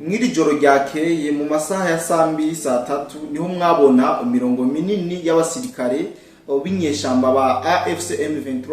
mwiri joro ryakeye mu masaha ya saa 2 saa 3 niho mwabona imirongo minini y'abasirikare b'inyeshamba ba AFC M23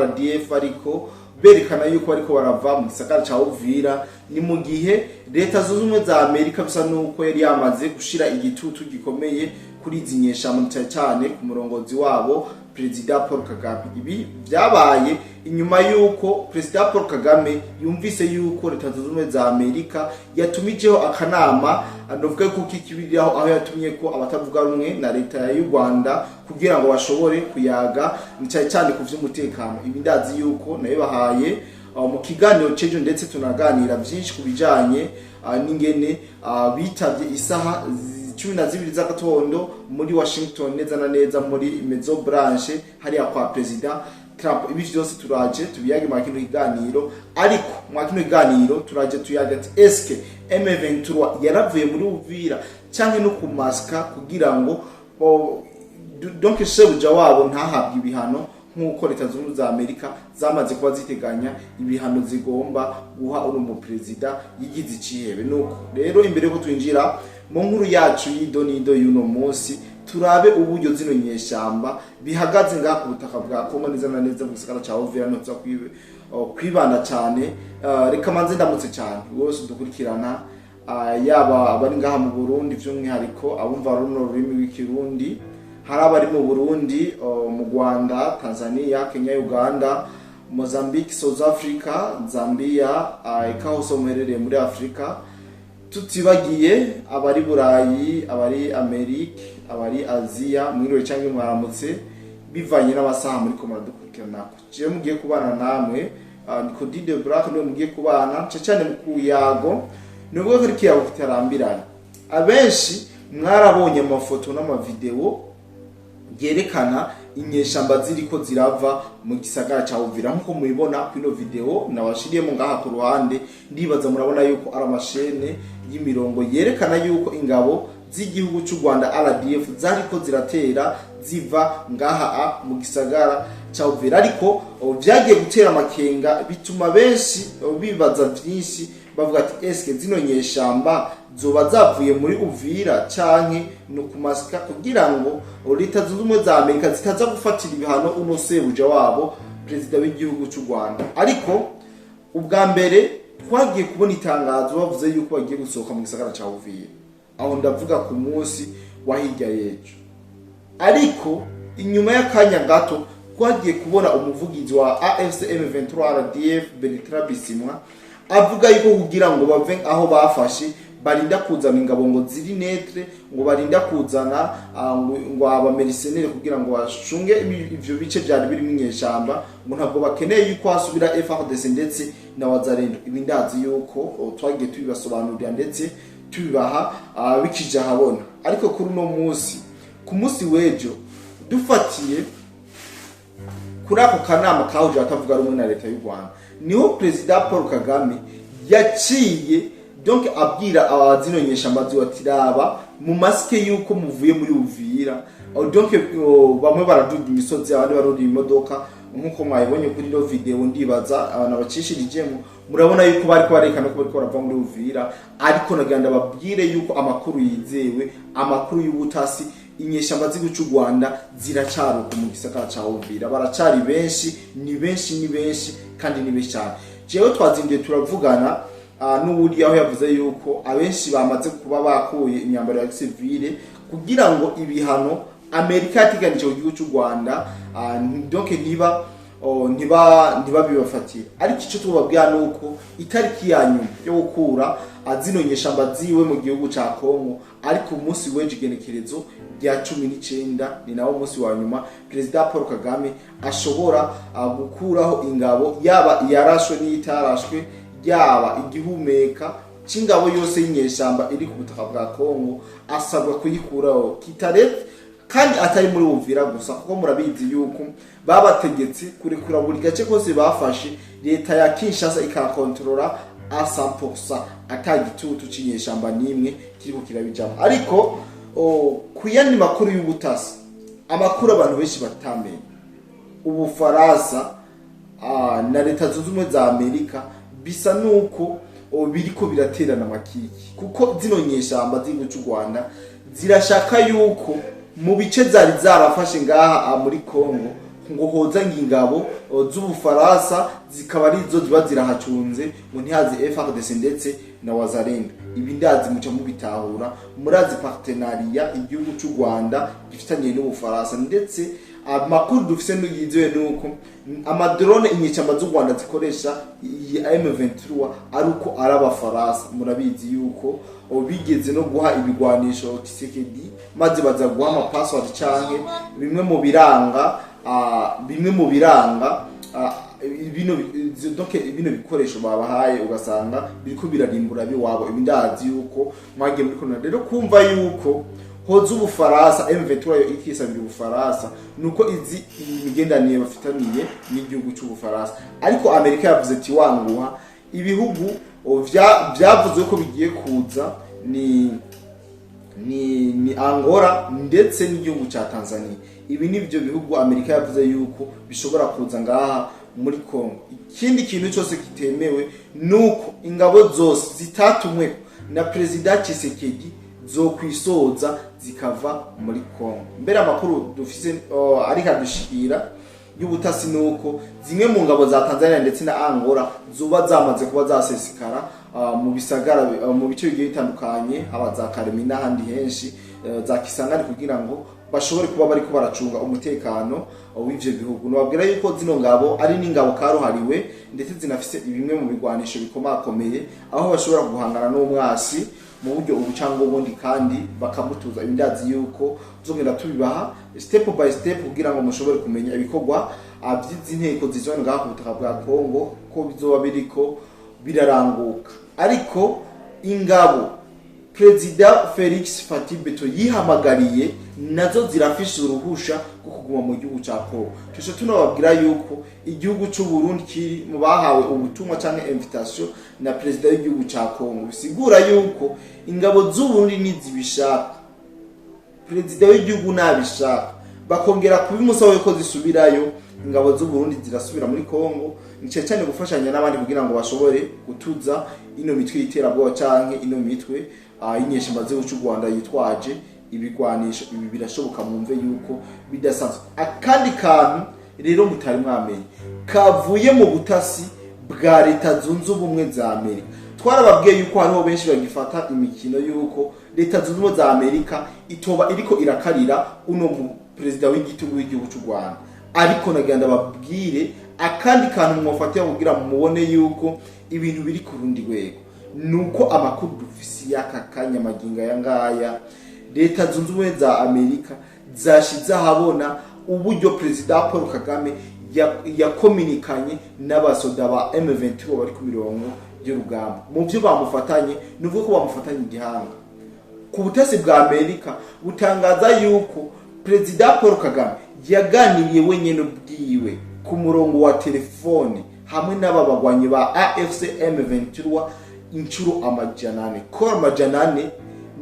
RDF ariko berekana yuko ariko barava mu gisagara ca Uvira. Ni mu gihe leta zunze ubumwe za Amerika bisa nuko yari yamaze gushira igitutu gikomeye kuri izi nyeshamba cyane ku murongozi wabo President Paul Kagame. Ibi byabaye inyuma yuko President Paul Kagame yumvise yuko leta zunze ubumwe za Amerika yatumijeho akanama anovuga ko kikibiraho aho yatumye ko abatavuga rumwe na leta y'u Rwanda kugira ngo bashobore kuyaga cyane ku vy'umutekano. Ibi ndazi yuko nayo bahaye mu kiganiro cejo ndetse tunaganira byinshi kubijanye n'ingene bitavye isaha 12 z'agatondo muri Washington neza na neza muri Mezo branche hariya kwa President Trump. Ibi byose turaje tubiyage mu kino kiganiro, ariko mu kino kiganiro turaje tuyaga ati eske M23 yaravuye muri Uvira canke no kumaska kugira ngo donc shebuja wabo ntahabwe ibihano nkuko leta zunze za Amerika zamaze kuba ziteganya ibihano zigomba guha uri president yigize icihebe. Nuko rero imbere ko twinjira mu nkuru yacu y'idonido y'uno munsi turabe uburyo zino nyeshamba bihagaze ngaha ku butaka bwa Kongo neza na neza mu gisagara ca Uvira no tsa kwibanda cyane. Reka manze ndamutse cyane wose dukurikirana yaba abari ngaha mu Burundi by'umwihariko abumva runo rurimi rw'ikirundi, hari abari mu Burundi, mu Rwanda, Tanzania, Kenya, Uganda, Mozambique, South Africa, Zambia, ikaho muherereye muri Afrika, tutibagiye abari Burayi, abari Amerika, abari Asia, mwiriwe cyangwa mwaramutse bivanye n'abasaha muri komara dukurikirana. Je mugiye kubana namwe niko Dide Black no mugiye kubana cyane mu kuyago nubwo kuri kiyago kitarambirana. Abenshi mwarabonye amafoto n'amavideo yerekana inyeshamba ziriko zirava mu gisagara ca Uvira nkuko mubibona kino video nabashiriyemo ngaha ku ruhande. Ndibaza murabona yuko ari amashene y'imirongo yerekana yuko ingabo z'igihugu cy'u Rwanda RDF zariko ziratera ziva ngaha mu gisagara ca Uvira, ariko vyagiye gutera amakenga bituma benshi bibaza byinshi bavuga ati eske zino nyeshamba zoba zavuye muri Uvira canke no kumasika kugira ngo leta zunze ubumwe za Amerika zitaza gufatira ibihano uno sebuja wabo president w'igihugu cy'u Rwanda. Ariko ubwa mbere twagiye kubona itangazo bavuze yuko bagiye gusohoka mu gisagara ca Uvira, aho ndavuga ku munsi wa hirya yejo. Ariko inyuma y'akanya gato twagiye kubona umuvugizi wa AFC M23 RDF Bertrand Bisimwa avuga yuko kugira ngo bave aho bafashe barinda kuzana ingabo ngo ziri netre, ngo barinda kuzana ngo aba mercenaire kugira ngo bashunge ivyo bice byari biri mu nyeshamba, ngo ntabwo bakeneye yuko hasubira FARDC ndetse na wazarendo. Ibi ndazi yuko twagiye tubibasobanurira ndetse tubibaha bikija habona. Ariko kuri no munsi ku munsi wejo dufatiye kuri ako kanama kahuje atavuga rumwe na leta y'u Rwanda, niho President Paul Kagame yaciye donc abwira abazino nyeshamba ziwatiraba mu maske yuko muvuye muri Uvira. Donc bamwe baraduga imisozi abandi barudi imodoka nkuko mwayibonye kuri no video. Ndibaza abantu bacishijemo murabona yuko bariko barekana ko bariko barava muri Uvira, ariko naganda babwire yuko amakuru yizewe, amakuru y'ubutasi inyeshamba z'igihugu cy'u Rwanda ziracaruka mu gisagara ca Uvira. Baracari benshi, ni benshi kandi ni benshi cyane. Jewe twazindiye turavugana n'uwuri aho yavuze yuko abenshi bamaze kuba bakuye imyambaro ya civile kugira ngo ibihano Amerika yatiganije mu gihugu cy'u Rwanda donc ntiba bibafatira. Ariko icyo tubabwira nuko itariki yanyu yo gukura azino nyeshamba ziwe mu gihugu ca Kongo ariko umunsi weje igenekerezo rya 19 ni nawo umunsi wa nyuma President Paul Kagame ashobora gukuraho ingabo yaba yarashwe n'itarashwe yaba igihumeka c'ingabo yose y'inyeshamba iri ku butaka bwa Kongo asabwa kuyikuraho kitarete, kandi atari muri Uvira gusa kuko murabizi yuko babategetse kurekura buri gace kose bafashe. Leta ya Kinshasa ikakontrola 100% atagitutu c'inyeshamba nimwe kiriko kirabijamo. Ariko kuyandi makuru y'ubutasi, amakuru abantu benshi batamenye, Ubufaransa na leta zunze ubumwe za Amerika bisa nuko biriko biraterana makiki, kuko zino nyeshamba z'igihugu cy'u Rwanda zirashaka yuko mu bice zari zarafashe ngaha muri Kongo ngo hoza ngingabo z'Ubufaransa zikaba arizo ziba zirahacunze ngo ntihazi FARDC ndetse na wazalendo. Ibi ndazi muca mubitahura, murazi partenariat igihugu cy'u Rwanda gifitanye n'Ubufaransa, ndetse amakuru dufise n'yizewe nuko amadrone inyeshamba z'u Rwanda zikoresha M23 aruko arabafaransa. Murabizi yuko bigeze no guha ibigwanisho Tshisekedi, maze baza guha ama password canke bimwe mu biranga bino bikoresho babahaye, ugasanga biriko birarimbura biwabo. Ibindazi yuko mwagiye muri kona rero kumva yuko hoza Ubufaransa M23 yo ikisabira Ubufaransa, nuko izi imigendaniye bafitaniye n'igihugu cy'Ubufaransa. Ariko Amerika yavuze ati wanguha ibihugu byavuze ko bigiye kuza ni Angola ndetse n'igihugu cya Tanzania. Ibi nibyo bihugu Amerika yavuze yuko bishobora kuza ngaha muri Kongo. Ikindi kintu cyose kitemewe nuko ingabo zose zitatumwe na President Tshisekedi zo kwisoza zikava muri Kongo. Mbere amakuru dufise ari kadushikira y'ubutasi nuko zimwe mu ngabo za Tanzania ndetse na Angola zuba zamaze kuba zasesekara mu bisagara mu bice bigiye bitandukanye, aba za Karemi n'ahandi henshi za Kisangani, kugira ngo bashobore kuba bari ko baracunga umutekano w'ivyo bihugu. Nababwira yuko zino ngabo ari n'ingabo karuhariwe ndetse zinafise bimwe mu bigwanisho bikomakomeye, aho bashobora guhangana n'umwasi mu buryo ubucango ubundi kandi bakamutuza. Ibindazi yuko zongera tubibaha step by step kugira ngo mushobore kumenya ibikorwa by'izi nteko zizona ngaha ku butaka bwa Kongo ko bizoba biriko biraranguka. Ariko ingabo President Felix Fatibeto yihamagariye nazo zirafisha uruhusha rwo kuguma mu gihugu cya Kongo. Tusho tunababwira yuko igihugu cy'u Burundi kiri mu bahawe ubutumwa cyangwa invitation na president w'igihugu cya Kongo. Bisigura yuko ingabo z'u Burundi nizibishaka, president w'igihugu nabishaka, bakongera kubimusaba yuko zisubirayo, ingabo z'u Burundi zirasubira muri Kongo, nice cyane gufashanya n'abandi kugira ngo bashobore gutuza ino mitwe y'iterabwoba canke ino mitwe inyeshamba z'igihugu cy'u Rwanda yitwaje ibigwanisho. Ibi birashoboka mumve yuko bidasanzwe. Akandi kantu rero mutari mwamenye kavuye mu butasi bwa Leta Zunze Ubumwe za Amerika. Twarababwiye yuko hariho benshi bagifata imikino yuko Leta Zunze Ubumwe za Amerika itoba iriko irakarira uno mu president w'igitugu w'igihugu cy'u Rwanda. Ariko nagenda babwire akandi kantu mwofatira kugira mubone yuko ibintu biri ku rundi rwego, nuko amakuru dufisi y'aka kanya maginga ya ngaya Leta Zunze Ubumwe za Amerika zashize ahabona uburyo President Paul Kagame yakominikanye n'abasoda ba M23 bari ku mirongo y'urugamba. Mu byo bamufatanye nuvuga ko bamufatanye igihanga. Ku butasi bwa Amerika butangaza yuko President Paul Kagame yaganiriye wenyene ubwiwe ku murongo wa telefone hamwe n'ababagwanyi ba AFC M23 inchuro amajanane. Ko amajanane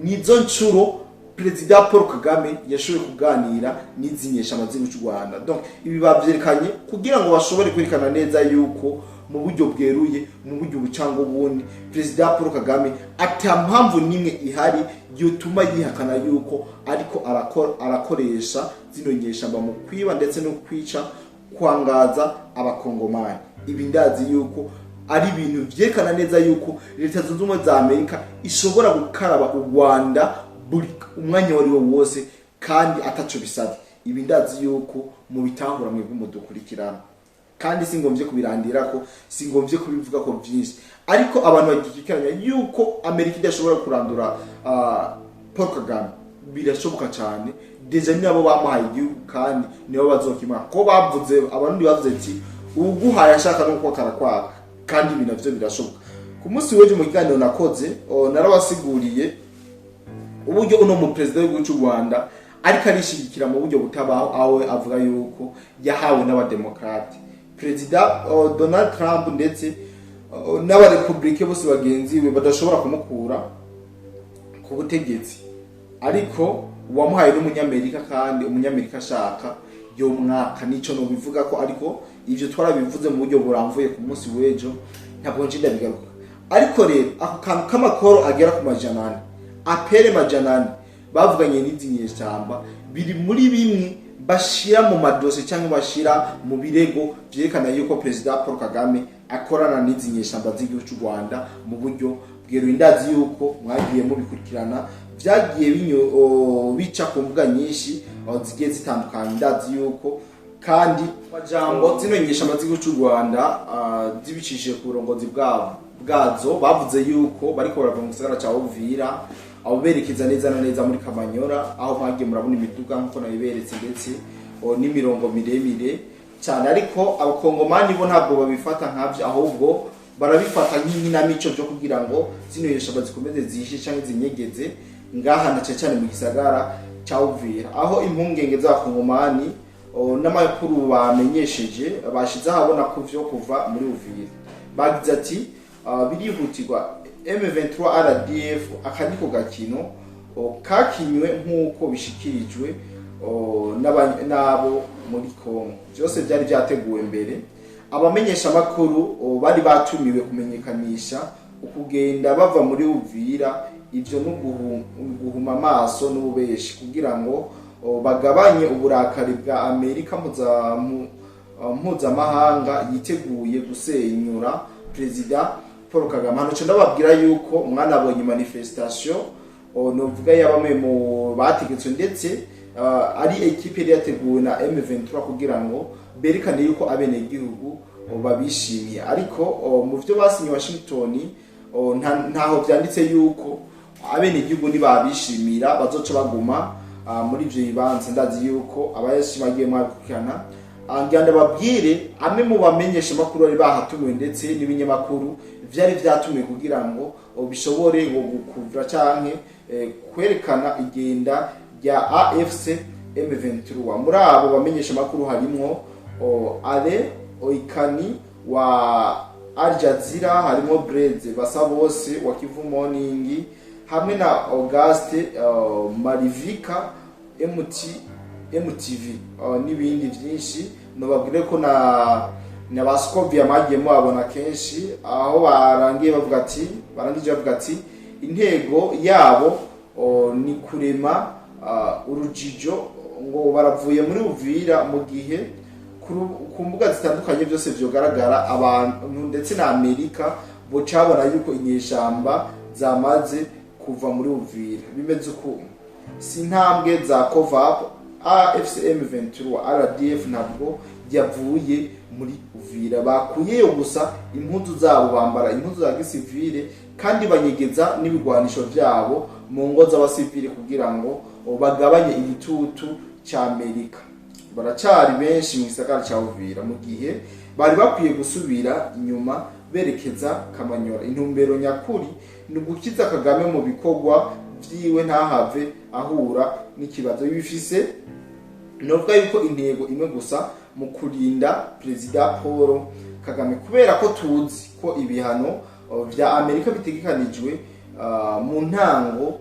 nizo nchuro President Paul Kagame yashoboye kuganira n'izinyeshamba z'igihugu cy'u Rwanda. Donc ibi bavyerekanye kugira ngo bashobore kwerekana neza yuko mu buryo bweruye, mu buryo bucango bundi, President Paul Kagame atampamvu nimwe ihari yotuma yihakana yuko ariko arakoresha zino nyeshamba mu kwiba ndetse no kwica kwangaza abakongomani. Ibi ndazi yuko ari ibintu vyekana neza yuko Leta Zunze Ubumwe za Amerika ishobora gukaraba u Rwanda buri umwanya wari wose kandi ataco bisabye. Ibi ndazi yuko mu bitahura mwe bumudukurikirana, kandi singomvye kubirandira ko, singomvye kubivuga ko byinshi, ariko abantu bagikikanya yuko Amerika idashobora kurandura Paul Kagame. Birashoboka cyane, deja nabo bamuhaye igihugu kandi nibo bazokima ko bavuze. Abantu bavuze ati uguhaye ashaka no kwakara kwaka, kandi ibi navyo birashoboka. Ku munsi w'ejo mu kiganiro nakoze narabasiguriye uburyo uno mu president w'igihugu cy'u Rwanda ariko arishigikira mu buryo butabaho, aho avuga yuko yahawe n'abademokrate. President Donald Trump ndetse n'abarepublike bose bagenzi we badashobora kumukura ku butegetsi, ariko wamuhaye n'umunyamerika, kandi umunyamerika ashaka yo mwaka. Nico no bivuga ko, ariko ivyo twarabivuze mu buryo buramvuye ku munsi w'ejo, ntabwo njinda bigaruka. ariko rero ako kantu k'amakoro agera ku majana 4 apere majana 4 bavuganye n'izinyeshamba biri muri bimwe bashira mu madose cyangwa bashira mu birego byerekana yuko President Paul Kagame akorana n'izinyeshamba z'igihugu cy'u Rwanda mu buryo bweruye. Ndazi yuko mwagiye mubikurikirana byagiye bica ku mbuga nyinshi zigiye zitandukanye. Ndazi yuko kandi majambo zino nyeshamba z'igihugu cy'u Rwanda zibicishije ku burongozi bwazo bavuze yuko bariko barava mu gisagara cya Uvira aho berekeza neza na neza muri Kamanyora, aho mwagiye murabona imiduga nkuko nabiberetse ndetse n'imirongo miremire cyane. Ariko abakongomani bo ntabwo babifata nkabyo, ahubwo barabifata nk'inkinamico byo kugira ngo zino nyeshamba zikomeze zihishe cyangwa zinyegeze ngaha na cyane mu gisagara cya Uvira, aho impungenge z'abakongomani n'amakuru bamenyesheje bashize ahabona ko vyo kuva muri Uvira. Bagize ati birihutirwa M23 RDF akandiko gakino kakinywe nk'uko bishikirijwe n'abo muri Kongo. Byose byari byateguwe mbere. Abamenyesha makuru bari batumiwe kumenyekanisha ukugenda bava muri Uvira, ivyo no guhuma amaso n'ububeshi kugira ngo bagabanye uburakari bwa Amerika mpuzamahanga yiteguye gusenyura President Paul Kagame. Hano ndababwira yuko umwana abonye manifestation novuga yabamwe mu bategetswe ndetse ari equipe yari yateguwe na M23 kugira ngo berekane yuko abene igihugu babishimiye. Ariko mu byo basinye Washington ntaho byanditse yuko abene igihugu nibabishimira bazoca baguma muri ivyo bibanza. Ndazi yuko abayashimagiye mwakukana anganda babwire amwe mu bamenyesha makuru bari bahatumiwe ndetse n'ibinyamakuru vyari vyatumiwe kugira ngo bishobore ngo gukuvura canke kwerekana igenda rya AFC M23. Muri abo bamenyesha makuru harimo Ale Oikani wa Al Jazeera, harimo Breze basa bose wa Kivu Morning, hamwe na Auguste Marivika MTV n'ibindi byinshi. Nobabwire ko na Baskovia magiye mubabona kenshi aho barangije bavuga ati intego yabo ni kurema urujijo ngo baravuye muri Uvira, mu gihe ku mbuga zitandukanye byose byogaragara abantu ndetse na Amerika bo cabona yuko inyeshamba zamaze kuva muri Uvira. Bimeze uko si ntambwe za cover AFC M23 RDF ntabwo yavuye muri Uvira, bakuyeyo gusa impunzu zabo, bambara impunzu za gisivile kandi banyegeza n'ibigwanisho byabo mu ngo z'abasivile kugira ngo bagabanye igitutu cya Amerika. Baracari benshi mu gisagara cya Uvira mu gihe bari bakwiye gusubira inyuma berekeza Kamanyora. Intumbero nyakuri ni gukiza Kagame mu bikorwa vyiwe ntahave ahura n'ikibazo bifise. Novuga yuko intego imwe gusa mu kurinda President Paul Kagame, kubera ko tuzi ko ibihano vya Amerika bitegekanijwe mu ntango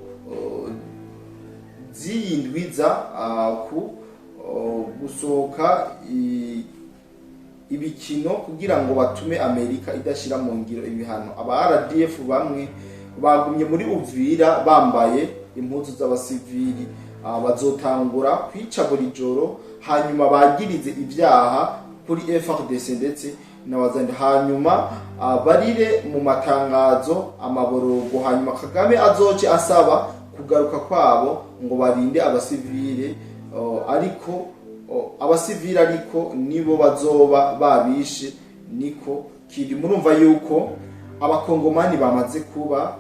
ziyindwiza ku gusohoka ibikino kugira ngo batume Amerika idashira mu ngiro ibihano. Aba RDF bamwe bagumye muri Uvira bambaye impuzu z'abasivili, bazotangura kwica buri joro, hanyuma bagirize ibyaha kuri FARDC ndetse n'abazandi, hanyuma barire mu matangazo amaborogo, hanyuma Kagame azoce asaba kugaruka kwabo ngo barinde abasivile, ariko abasivile ariko nibo bazoba babishe. Niko kiri. Murumva yuko abakongomani bamaze kuba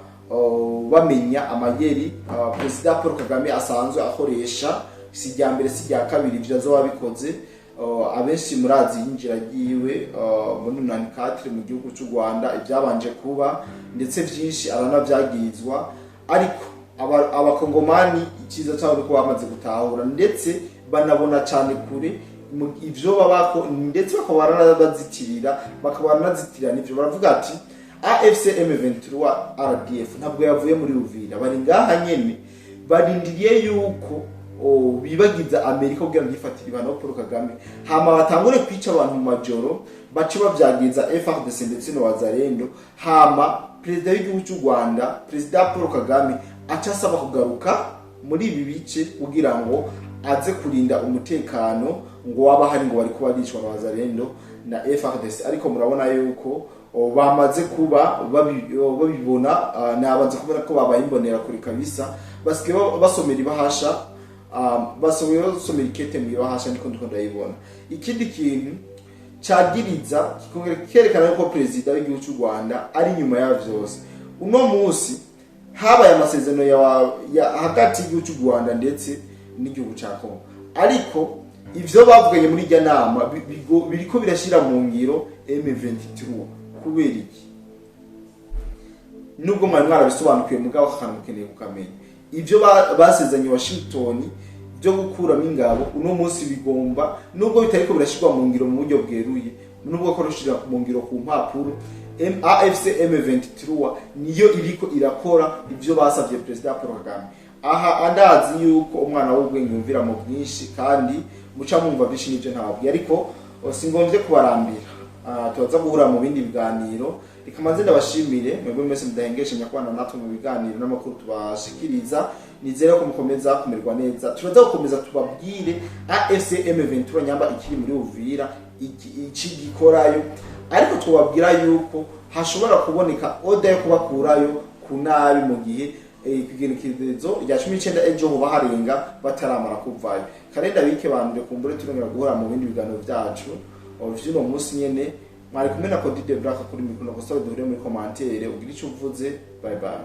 bamenya amayeri President Paul Kagame asanzwe akoresha. Si rya mbere si rya kabiri ivyo azoba bikoze. Abenshi murazi yinjira giwe muri 94 mu gihugu cy'u Rwanda, ibyabanje kuba ndetse byinshi aranavyagirizwa. Ariko abakongomani ikiza cyabo ko bamaze gutahura ndetse banabona cyane kure ivyo babako, ndetse bakabana bazitirira n'ivyo. Baravuga ati AFC M23 RDF ntabwo yavuye muri Uvira, bari ngaha nyene barindiriye yuko bibagiza Amerika kugira ngo ifatire ibano Paul Kagame hama batangure kwica abantu mu majoro bace bavyagiza FARDC ndetse no wazalendo hama president w'igihugu cy'u Rwanda president Paul Kagame acasaba kugaruka muri ibi bice kugira ngo aze kurinda umutekano ngo waba hari ngo bari kuba bicwa na wazalendo na FARDC ariko murabona yuko bamaze kuba babibona nabanze kubona ko babaye imbonera kuri kabisa basike basomera ibahasha basomera ikete mu ibahasha ndiko ndayibona. Ikindi kintu cyagiriza kikerekana ko president w'igihugu cy'u Rwanda ari nyuma ya vyose uno munsi habaye amasezerano ya hagati y'igihugu cy'u Rwanda ndetse n'igihugu cya Kongo ariko ivyo bavuganye muri irya nama biriko birashira mu ngiro M23 kubera iki nubwo mwari mwarabisobanukiye mugabo akamukeneye kukamenya ivyo basezanye Washington byo gukuramo ingabo uno munsi bigomba nubwo bitariko birashirwa mu ngiro mu buryo bweruye nubwo ko rushira mu ngiro ku mpapuro AFC M23 niyo iriko irakora ivyo basavye president Paul Kagame. Aha andazi yuko umwana w'ubwenge yumvira mu byinshi kandi muca mumva byinshi nivyo ntabwo ariko singomvye kubarambira tubaza guhura mu bindi biganiro ikamanze ndabashimire mwebwe mwese mudahengeshe nyakwana natwe mu biganiro n'amakuru tubashikiriza nizera ko mukomeza kumerwa neza turaza gukomeza tubabwire AFC M23 nyamba ikiri muri Uvira iki gikorayo ariko tubabwira yuko hashobora kuboneka oda yo kubakurayo kunabi mu gihe ikigenekerezo rya 19 ejo ho baharenga bataramara kuvayo karenda bike bandure kumbure turongera guhura mu bindi biganiro byacu ovino munsi nyene mwari kumena Cody de Black kuri mikoro ko sabe duhure muri commentaire ugira icyo uvuze bye bye.